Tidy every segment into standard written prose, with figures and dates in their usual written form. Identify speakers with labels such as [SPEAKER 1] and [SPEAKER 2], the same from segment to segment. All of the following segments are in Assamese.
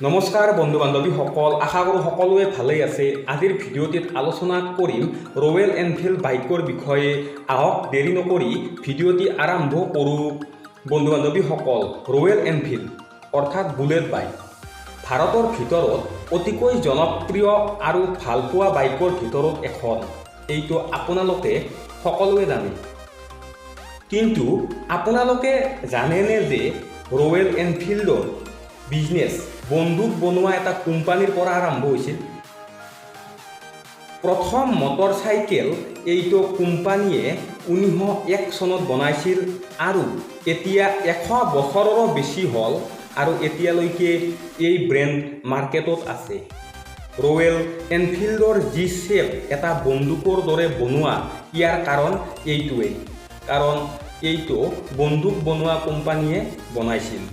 [SPEAKER 1] নমস্কাৰ বন্ধু বান্ধৱীসকল, আশা কৰোঁ সকলোৱে ভালেই আছে। আজিৰ ভিডিঅ'টিত আলোচনা কৰিম ৰয়েল এনফিল্ড বাইকৰ বিষয়ে। আহক দেৰি নকৰি ভিডিঅ'টি আৰম্ভ কৰোঁ। বন্ধু বান্ধৱীসকল, ৰয়েল এনফিল্ড অৰ্থাৎ বুলেট বাইক ভাৰতৰ ভিতৰত অতিকৈ জনপ্ৰিয় আৰু ভালপোৱা বাইকৰ ভিতৰত এখন। এইটো আপোনালোকে সকলোৱে জানে। কিন্তু আপোনালোকে জানেনে যে ৰয়েল এনফিল্ডৰ বিজনেছ বন্দুক বনোৱা এটা কোম্পানীৰ পৰা আৰম্ভ হৈছিল। প্ৰথম মটৰচাইকেল এইটো কোম্পানীয়ে 1901 চনত বনাইছিল আৰু এতিয়া 100 বছৰৰো বেছি হ'ল আৰু এতিয়ালৈকে এই ব্ৰেণ্ড মাৰ্কেটত আছে। ৰয়েল এনফিল্ডৰ যি শ্বেপ এটা বন্দুকৰ দৰে বনোৱা, ইয়াৰ কাৰণ এইটোৱেই, কাৰণ এইটো বন্দুক বনোৱা কোম্পানীয়ে বনাইছিল।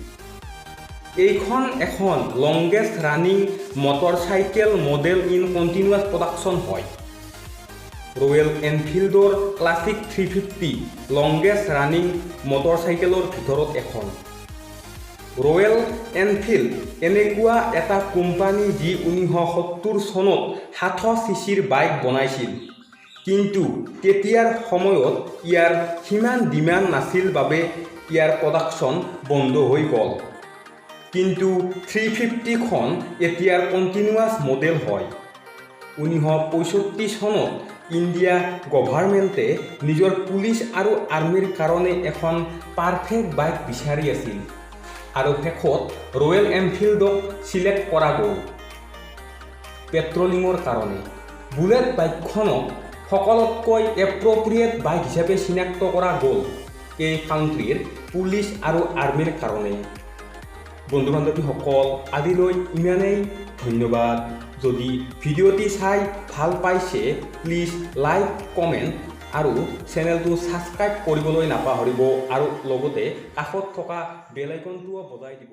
[SPEAKER 1] এইখন এখন longest running motorcycle model in continuous production হয়। ৰয়েল এনফিল্ডৰ ক্লাছিক 350 লংগেষ্ট ৰানিং মটৰচাইকেলৰ ভিতৰত এখন। ৰয়েল এনফিল্ড এনেকুৱা এটা কোম্পানী যি 1970 চনত 700 চিচিৰ বাইক বনাইছিল, কিন্তু তেতিয়াৰ সময়ত ইয়াৰ সিমান ডিমাণ্ড নাছিল বাবে ইয়াৰ প্ৰডাকশ্যন বন্ধ হৈ গ'ল। কিন্তু 350খন এতিয়াৰ কণ্টিনিউৱাছ মডেল হয়। 1965 চনত ইণ্ডিয়া গভৰ্ণমেণ্টে নিজৰ পুলিচ আৰু আৰ্মীৰ কাৰণে এখন পাৰফেক্ট বাইক বিচাৰি আছিল আৰু শেষত ৰয়েল এনফিল্ডক চিলেক্ট কৰা গ'ল পেট্ৰলিঙৰ কাৰণে। বুলেট বাইকখনক সকলোতকৈ এপ্ৰপ্ৰিয়েট বাইক হিচাপে চিনাক্ত কৰা গ'ল এই কাণ্ট্ৰিৰ পুলিচ আৰু আৰ্মীৰ কাৰণে। বন্ধু বান্ধৱীসকল, আজিলৈ ইমানেই। ধন্যবাদ। যদি ভিডিঅ'টি চাই ভাল পাইছে প্লিজ লাইক, কমেণ্ট আৰু চেনেলটো ছাবস্ক্ৰাইব কৰিবলৈ নাপাহৰিব আৰু লগতে কাষত থকা বেল আইকনটোও বজাই দিব।